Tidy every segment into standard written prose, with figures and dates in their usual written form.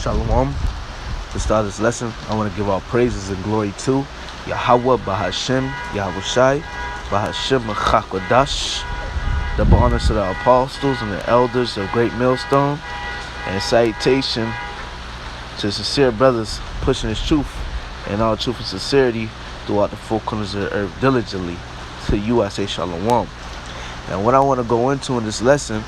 Shalom. To start this lesson, I want to give all praises and glory to Yahweh Bahashem, Yahushai, Bahashem Chakwadash, double honors to the apostles and the elders of Great Millstone, and salutation to sincere brothers pushing his truth and all truth and sincerity throughout the four corners of the earth diligently. To you I say Shalom. And what I want to go into in this lesson,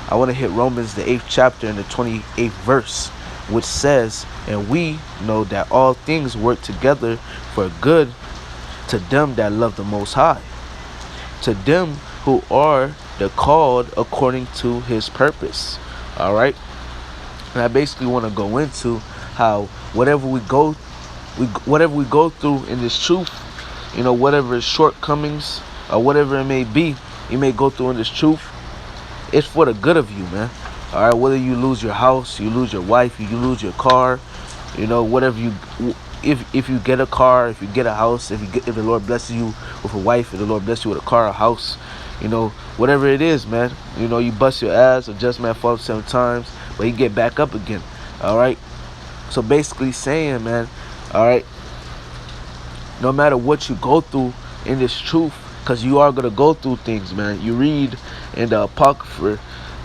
I want to hit Romans the 8th chapter and the 28th verse, which says, and we know that all things work together for good to them that love the Most High, to them who are the called according to his purpose. All right. And I basically want to go into how whatever we go through in this truth, whatever shortcomings or whatever it may be, you may go through in this truth, it's for the good of you, man. All right, whether you lose your house, you lose your wife, you lose your car, whatever you, if you get a car, if you get a house, if the Lord blesses you with a wife, if the Lord blesses you with a car, a house, whatever it is, man. You bust your ass, or just man fall 7 times, but you get back up again. All right. So basically saying, man, all right, no matter what you go through in this truth, because you are gonna go through things, man. You read in the Apocrypha,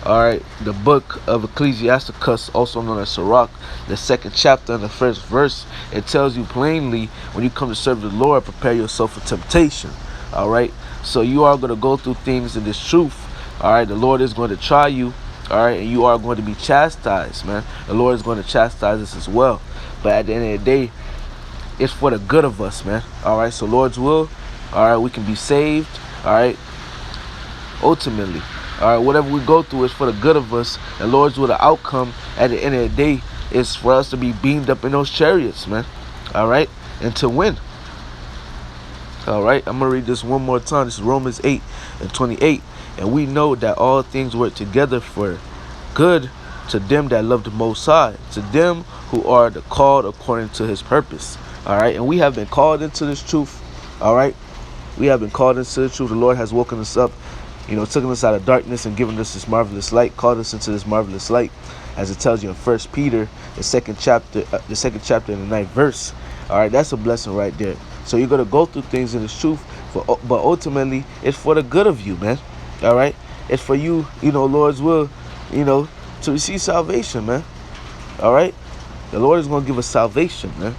all right, the book of Ecclesiasticus, also known as Sirach, the 2nd chapter and the 1st verse, it tells you plainly, when you come to serve the Lord, prepare yourself for temptation. All right, so you are going to go through things in this truth. All right, the Lord is going to try you. All right, and you are going to be chastised, man. The Lord is going to chastise us as well. But at the end of the day, it's for the good of us, man. All right, so Lord's will, all right, we can be saved. All right, ultimately. All right, whatever we go through is for the good of us. And Lord's will, the outcome at the end of the day is for us to be beamed up in those chariots, man. All right, and to win. All right, I'm going to read this one more time. This is Romans 8 and 28. And we know that all things work together for good to them that love the Most High, to them who are the called according to his purpose. All right, and we have been called into this truth. All right, we have been called into the truth. The Lord has woken us up, taken us out of darkness and given us this marvelous light, called us into this marvelous light, as it tells you in 1 Peter, the 2nd chapter and the 9th verse. All right, that's a blessing right there. So you're going to go through things in this truth, but ultimately, it's for the good of you, man. All right? It's for you, Lord's will, to receive salvation, man. All right? The Lord is going to give us salvation, man.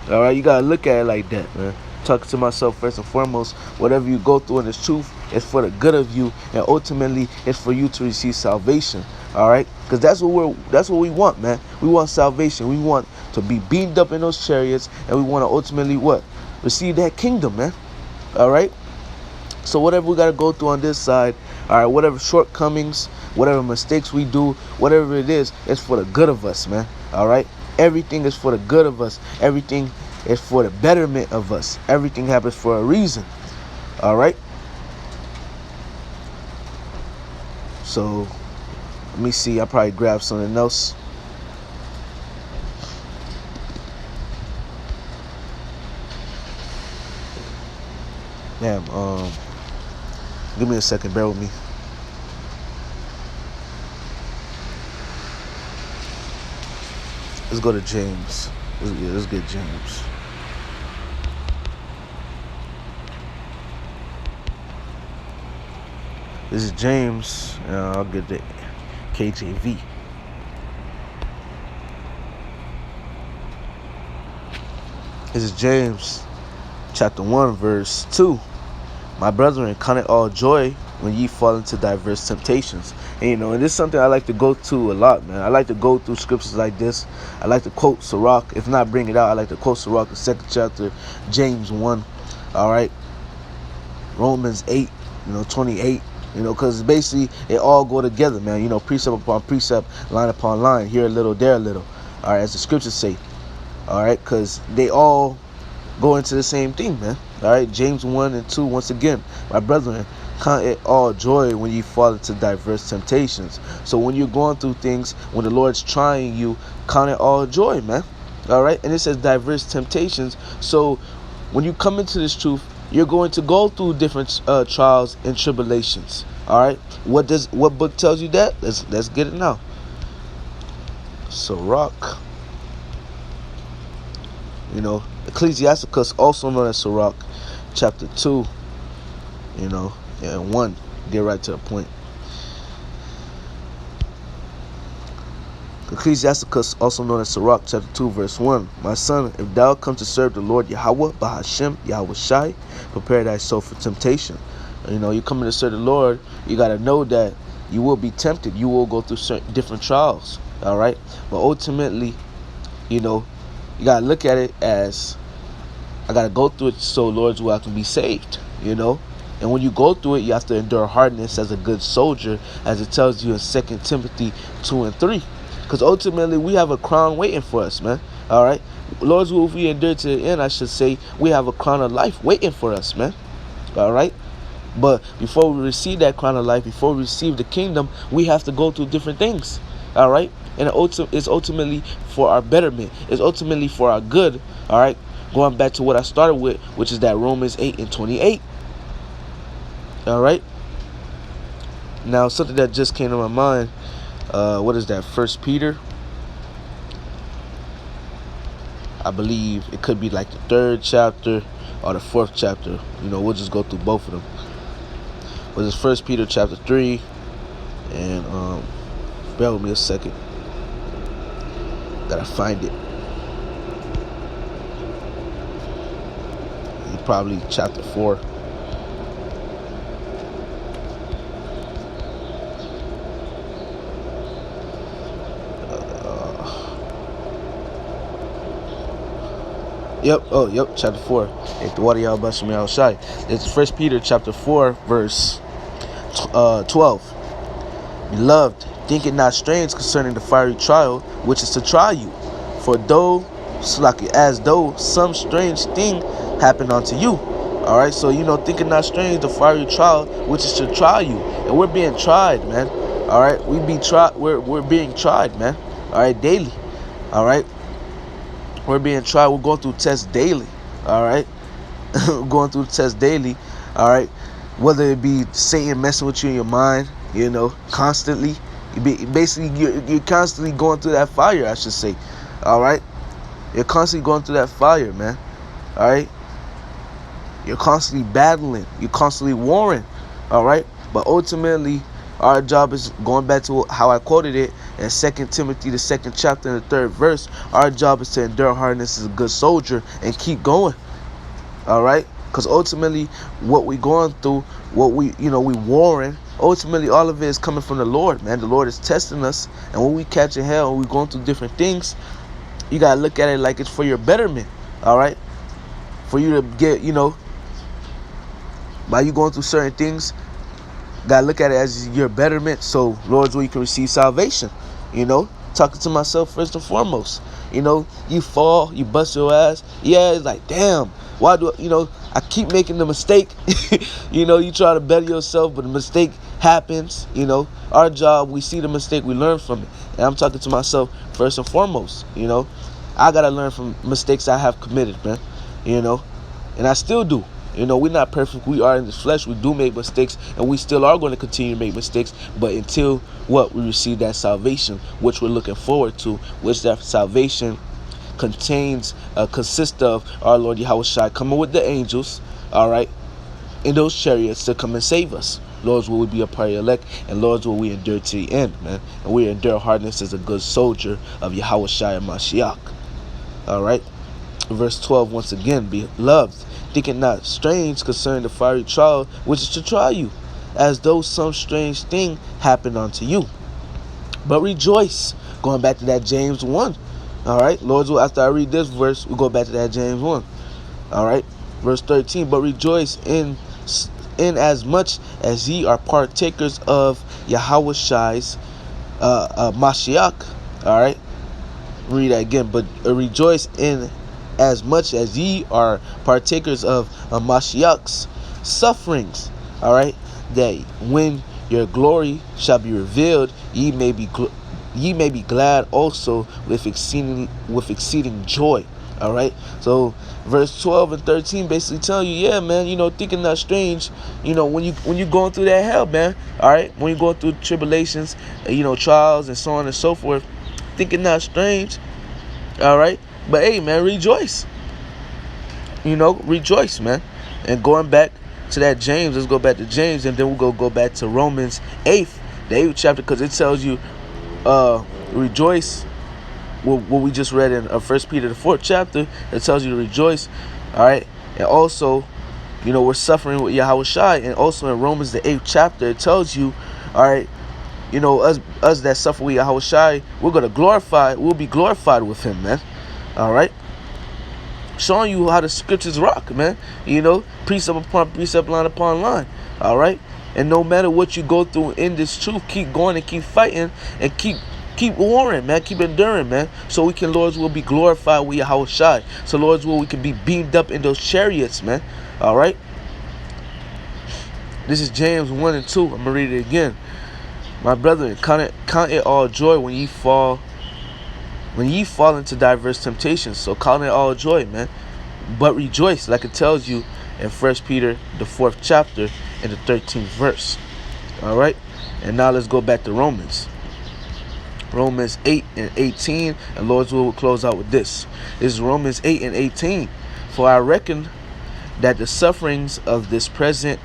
All right? You got to look at it like that, man. Talking to myself first and foremost, whatever you go through in this truth, it's for the good of you, and ultimately, it's for you to receive salvation. All right? Because that's what we want, man. We want salvation. We want to be beamed up in those chariots, and we want to ultimately what? Receive that kingdom, man. All right? So whatever we got to go through on this side, all right, whatever shortcomings, whatever mistakes we do, whatever it is, it's for the good of us, man. All right? Everything is for the good of us. Everything is for the betterment of us. Everything happens for a reason. All right? So let me see. I'll probably grab something else. Damn, give me a second, bear with me. Let's go to James. Let's get James. This is James. I'll get the KJV. This is James, chapter 1, verse 2. My brethren, count it all joy when ye fall into diverse temptations. And and this is something I like to go to a lot, man. I like to go through scriptures like this. I like to quote Sirach. If not bring it out, I like to quote Sirach, the 2nd chapter, James 1. All right. Romans 8, 28. Because basically it all go together, man. Precept upon precept, line upon line, here a little, there a little. All right, as the scriptures say. All right, because they all go into the same thing, man. All right, James 1 and 2, once again, my brethren, count it all joy when you fall into diverse temptations. So when you're going through things, when the Lord's trying you, count it all joy, man. All right, and it says diverse temptations. So when you come into this truth, you're going to go through different trials and tribulations. All right, what book tells you that? Let's get it now. Sirach. You know, Ecclesiasticus, also known as Sirach, chapter 2, you know, and 1. Get right to the point. Ecclesiasticus, also known as Sirach, chapter 2, verse 1. My son, if thou come to serve the Lord Yahweh, Bahashem, Yahweh Shai, prepare thyself for temptation. You know, you coming to serve the Lord, you got to know that you will be tempted. You will go through certain different trials, all right? But ultimately, you know, you got to look at it as, I got to go through it so Lord's will I can be saved, you know? And when you go through it, you have to endure hardness as a good soldier, as it tells you in 2 Timothy 2 and 3. Because ultimately, we have a crown waiting for us, man. All right? Lord's will, if we endure to the end, I should say, we have a crown of life waiting for us, man. All right? But before we receive that crown of life, before we receive the kingdom, we have to go through different things. All right? And it's ultimately for our betterment. It's ultimately for our good. All right? Going back to what I started with, which is that Romans 8 and 28. All right? Now, something that just came to my mind. What is that? 1 Peter. I believe it could be like the 3rd chapter or the 4th chapter. You know, we'll just go through both of them. But it's 1 Peter chapter 3, and bear with me a second. Gotta find it. Probably chapter 4. Yep, chapter 4. It's 1 Peter chapter 4, verse 12. Beloved, think it not strange concerning the fiery trial which is to try you. For as though some strange thing happened unto you. Alright, so you know, think it not strange, the fiery trial which is to try you. And we're being tried, man. Alright, we're being tried, man. Alright, daily. Alright. We're being tried. We're going through tests daily. All right. We're going through tests daily. All right. Whether it be Satan messing with you in your mind, you know, constantly. You're constantly going through that fire, I should say. All right. You're constantly going through that fire, man. All right. You're constantly battling. You're constantly warring. All right. But ultimately, our job is, going back to how I quoted it in 2 Timothy, the 2nd chapter and the 3rd verse, our job is to endure hardness as a good soldier and keep going. All right? Because ultimately, what we going through, what we warring, ultimately all of it is coming from the Lord, man. The Lord is testing us. And when we catch a hell and we're going through different things, you got to look at it like it's for your betterment. All right? For you to get, by you going through certain things, gotta look at it as your betterment, so Lord's will you can receive salvation. Talking to myself first and foremost. You fall, you bust your ass. Yeah, it's like, damn, why do I keep making the mistake? You try to better yourself, but the mistake happens. Our job, we see the mistake, we learn from it. And I'm talking to myself first and foremost. I gotta learn from mistakes I have committed, man. And I still do. We're not perfect. We are in this flesh. We do make mistakes, and we still are going to continue to make mistakes. But until we receive that salvation, which we're looking forward to, which that salvation consists of our Lord Yahweh Shai coming with the angels, all right, in those chariots to come and save us. Lord's will we be a part of elect, and Lord's will we endure to the end, man. And we endure hardness as a good soldier of Yahweh Shai and Mashiach. All right. Verse 12, once again, beloved, think it not strange concerning the fiery trial which is to try you, as though some strange thing happened unto you. But rejoice. Going back to that James 1. All right. Lord's will, after I read this verse, we'll go back to that James 1. All right. Verse 13. But rejoice in as much as ye are partakers of Yahweh Shai's Mashiach. All right. Read that again. But rejoice in as much as ye are partakers of Mashiach's sufferings, all right, that when your glory shall be revealed, ye may be glad also with exceeding joy. All right. So verse 12 and 13 basically tell you, yeah, man, thinking not strange, when you going through that hell, man, all right, when you're going through tribulations, trials and so on and so forth, think it not strange. All right. But hey, man, rejoice. Rejoice, man. And going back to that James, let's go back to James, and then we'll go back to Romans 8, the 8th chapter, because it tells you, rejoice. What we just read in 1 Peter, the 4th chapter, it tells you to rejoice. All right. And also, we're suffering with Yahushua. And also in Romans, the 8th chapter, it tells you, all right, us that suffer with Yahushua, we're going to glorify, we'll be glorified with him, man. All right. Showing you how the scriptures rock, man. Precept upon precept, line upon line. All right. And no matter what you go through in this truth, keep going and keep fighting and keep warring, man. Keep enduring, man. So we can, Lord's will, be glorified with Yahushua. So Lord's will, we can be beamed up in those chariots, man. All right. This is James 1 and 2. I'm going to read it again. My brethren, count it all joy when ye fall into diverse temptations. So count it all joy, man. But rejoice, like it tells you in 1 Peter, the 4th chapter, and the 13th verse. All right. And now let's go back to Romans. Romans 8 and 18. And Lord's will close out with this. This is Romans 8 and 18. For I reckon that the sufferings of this present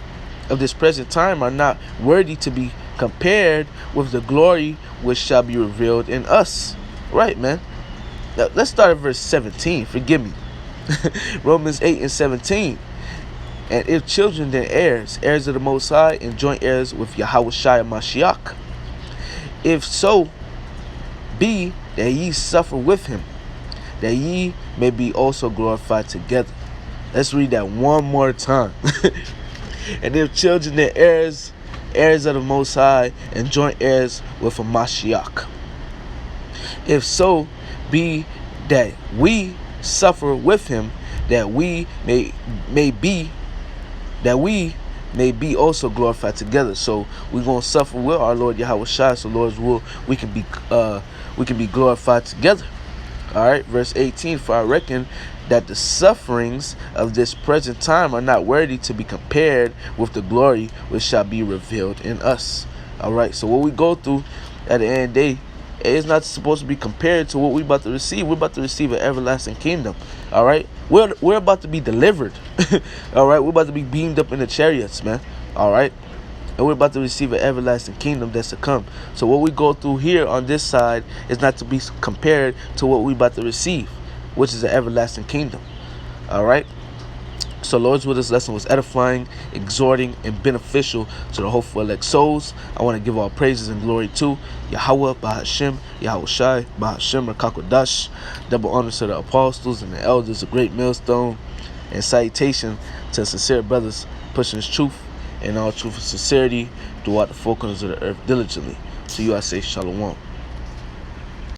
time are not worthy to be compared with the glory which shall be revealed in us. Right, man. Now, let's start at verse 17. Forgive me. Romans 8 and 17. And if children, then heirs, heirs of the Most High, and joint heirs with Yahushua Mashiach. If so be that ye suffer with him, that ye may be also glorified together. Let's read that one more time. And if children, then heirs, heirs of the Most High, and joint heirs with a Mashiach. If so be that we suffer with him, that we may be also glorified together. So we're gonna suffer with our Lord Yahushua. So Lord's will, we can be glorified together. All right, verse 18. For I reckon that the sufferings of this present time are not worthy to be compared with the glory which shall be revealed in us. All right. So what we go through at the end of the day, it's not supposed to be compared to what we're about to receive. We're about to receive an everlasting kingdom. All right. We're about to be delivered. All right. We're about to be beamed up in the chariots, man. All right. And we're about to receive an everlasting kingdom that's to come. So what we go through here on this side is not to be compared to what we're about to receive, which is an everlasting kingdom. All right. So Lord's will, this lesson was edifying, exhorting, and beneficial to the hopeful elect souls. I want to give all praises and glory to Yahweh, Bahashem, Yahushai, Bahashem, Rakakodash. Double honors to the apostles and the elders of Great Millstone. And salutation to sincere brothers pushing his truth and all truth and sincerity throughout the four corners of the earth diligently. To you I say shalom.